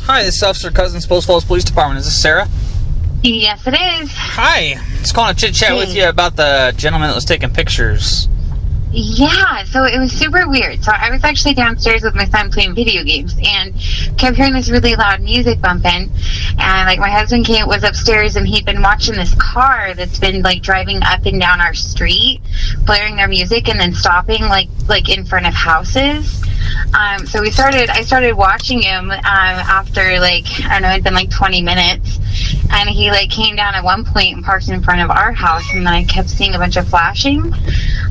Hi, this is Officer Cousins, Post Falls Police Department. Is this Sarah? Yes, it is. Hi. Just calling to chit-chat with you about the gentleman that was taking pictures. Yeah, so it was super weird. So I was actually downstairs with my son playing video games and kept hearing this really loud music bumping. And like my husband was upstairs and he'd been watching this car that's been like driving up and down our street, blaring their music and then stopping like in front of houses. So I started watching him after like, I don't know, it'd been like 20 minutes. And he like came down at one point and parked in front of our house, and then I kept seeing a bunch of flashing.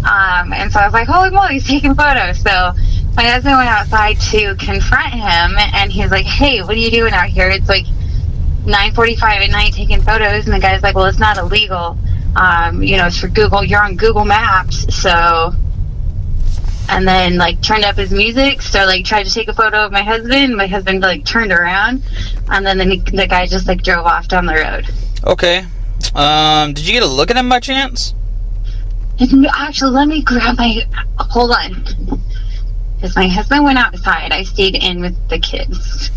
And so I was like, holy moly, he's taking photos. So my husband went outside to confront him, and he's like, hey, what are you doing out here? It's like 9:45 at night taking photos. And the guy's like, well, it's not illegal. It's for Google. You're on Google Maps. So, and then like turned up his music. So like tried to take a photo of my husband. My husband like turned around, and then the guy just like drove off down the road. Okay. Did you get a look at him by chance? Actually, let me grab hold on. Because my husband went outside. I stayed in with the kids.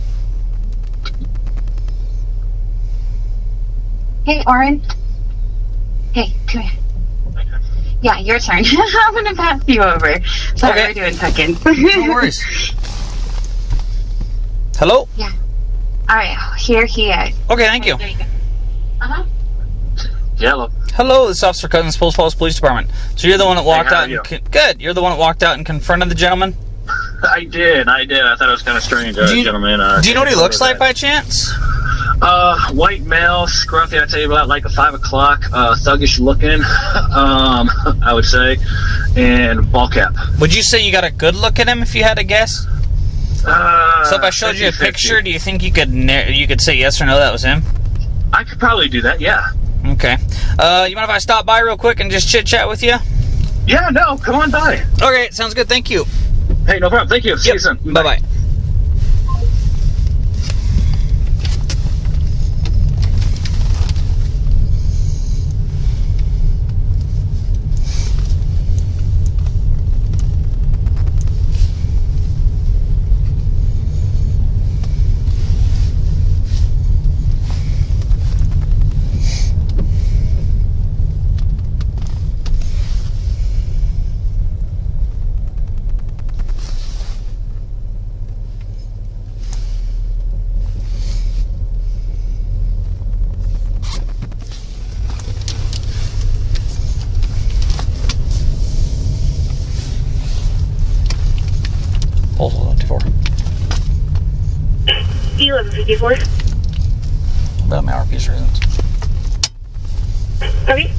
Hey, Orrin. Hey, come here. Yeah, your turn. I'm going to pass you over. Sorry, Okay. we're doing seconds. No worries. Hello? Yeah. All right, here he is. Okay, thank you. There you go. Uh-huh. Yellow. Hello, this is Officer Cousins, Post Falls Police Department. So you're the one that walked how out are you? and... Good. You're the one that walked out and confronted the gentleman? I did. I thought it was kind of strange, gentleman. Do you know what he looks like by chance? White male, scruffy. I'd say about like a 5 o'clock, thuggish looking, I would say, and ball cap. Would you say you got a good look at him if you had to guess? So if I showed you a 50-50. picture, do you think you could say yes or no that was him? I could probably do that, yeah. Okay. You mind if I stop by real quick and just chit-chat with you? Yeah, no, come on by. Okay, sounds good. Thank you. Hey, no problem. Thank you. See you soon. Bye-bye. Hold on, 54. 1154. About my RP's reasons. Okay.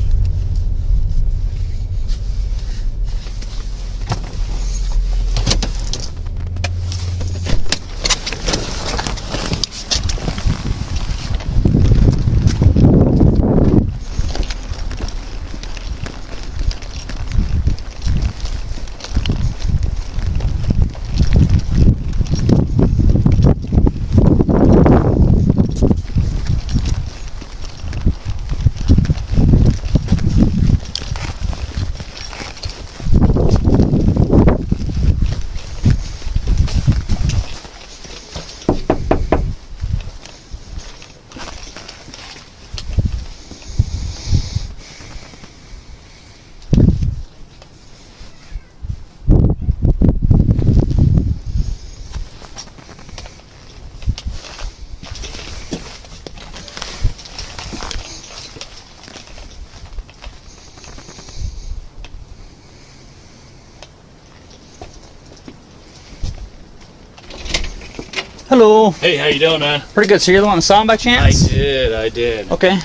Hello. Hey, how you doing, man? Pretty good. So you're the one that saw him by chance? I did. Okay.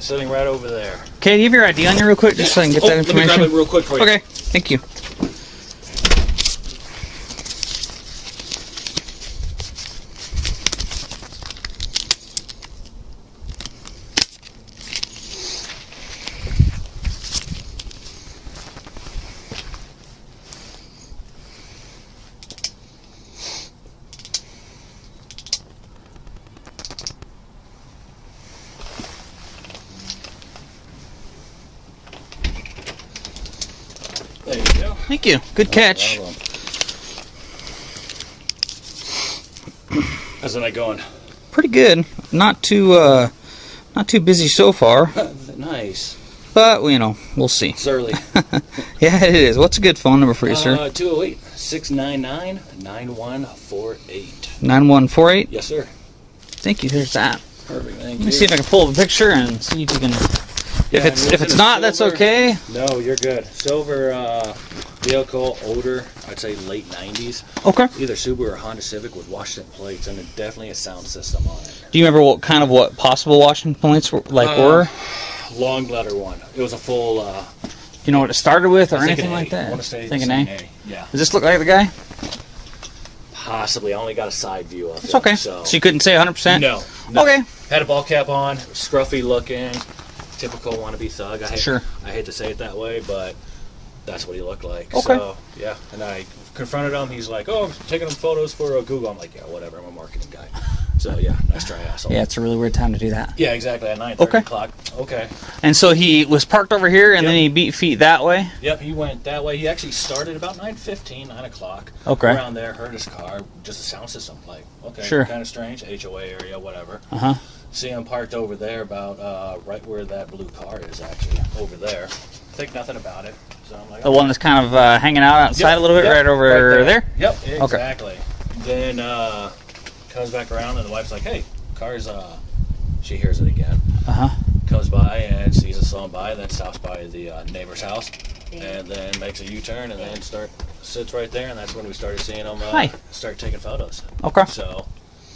Sitting right over there. Okay, do you have your ID on you real quick, just so I can get that Let me information? grab it real quick for you. Okay, thank you. There you go. Thank you. Good catch. How's the night going? Pretty good. Not too busy so far. Nice. But, you know, we'll see. It's early. Yeah, it is. What's a good phone number for you, sir? 208-699-9148. 9148? Yes, sir. Thank you. There's that. Perfect. Thank Let me you. see if I can pull up a picture and see if you can... Yeah, if it's not, that's okay. No, you're good. Silver vehicle, older, I'd say late 90s. Okay. Either Subaru or Honda Civic with Washington plates and definitely a sound system on it. Do you remember what possible Washington plates were? Long letter one. It was a full... Do you know what it started with or I think anything an like A. that? I want to say Thinking an A? A. Yeah. Does this look like the guy? Possibly. I only got a side view of it. It's okay. So you couldn't say 100%? No. Okay. Had a ball cap on, scruffy looking, typical wannabe thug. I hate to say it that way, but that's what he looked like. Okay. So, yeah. And I confronted him. He's like, oh, I'm taking photos for Google. I'm like, yeah, whatever. I'm a marketing guy. So, yeah, nice try, asshole. Yeah, it's a really weird time to do that. Yeah, exactly. At 9:30 o'clock. Okay. And so he was parked over here, and Yep. then he beat feet that way? Yep, he went that way. He actually started about 9:15, 9 o'clock. Okay. Around there, heard his car, just a sound system play. Okay, Sure. kind of strange. HOA area, whatever. Uh-huh. See him parked over there, about right where that blue car is, actually, over there. Think nothing about it. So I'm like, The one that's kind of hanging out outside Yep, a little bit, yep, right over there? Yep, exactly. Then comes back around, and the wife's like, hey, car's, she hears it again. Uh-huh. Comes by and sees us slowing by, and then stops by the neighbor's house, and then makes a U-turn, and then sits right there, and that's when we started seeing him start taking photos. Okay. So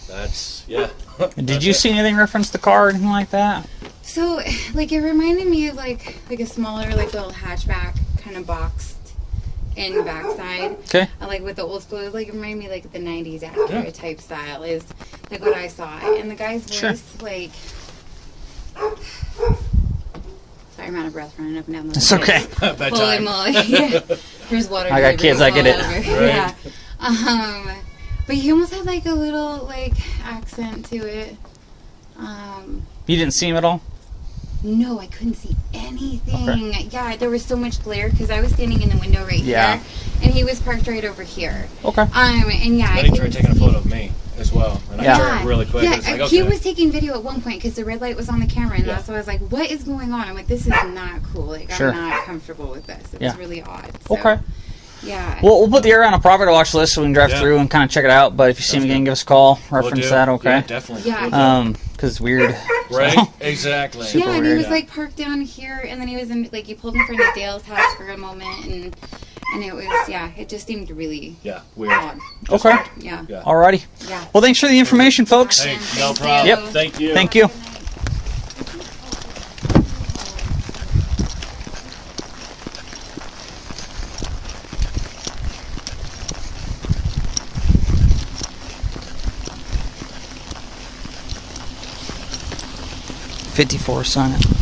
that's, yeah. Did you see anything reference the car or anything like that? So, like, it reminded me of, like a smaller, like, little hatchback kind of boxed in backside. Okay. Like, with the old school, it, like, it reminded me, like, the 90s Acura type style is, like, what I saw. And the guy's voice, like... Sorry, I'm out of breath running up and down the It's okay. Holy moly. Yeah. There's water. I got kids, I get it. Right. Yeah. But he almost had, like, a little, like, accent to it. You didn't see him at all? No, I couldn't see anything. Okay. Yeah, there was so much glare because I was standing in the window right here, and he was parked right over here. Okay. And yeah, Then he tried taking a photo of me as well, and I turned really quick. Yeah, It's like, he okay. was taking video at one point because the red light was on the camera, and Yeah. that's why I was like, "What is going on?" I'm like, "This is not cool. Like, Sure. I'm not comfortable with this. It was really odd." So, Okay. Yeah. Well, we'll put the area on a property watch list so we can drive Yeah. through and kind of check it out. But if you see him again, give us a call. Reference do. that, okay? Yeah, definitely. Yeah. We'll do. Because it's weird. Right? So- Exactly. Super Yeah, and he weird. was like parked down here, and then he was in like you pulled in front of Dale's house for a moment, and it was it just seemed really Yeah, weird. odd. Okay. Yeah. Yeah. Alrighty. Yeah. Well, thanks for the information, folks. Hey, Thank no you. problem. Yep. Thank you. Thank you. $54, sign it.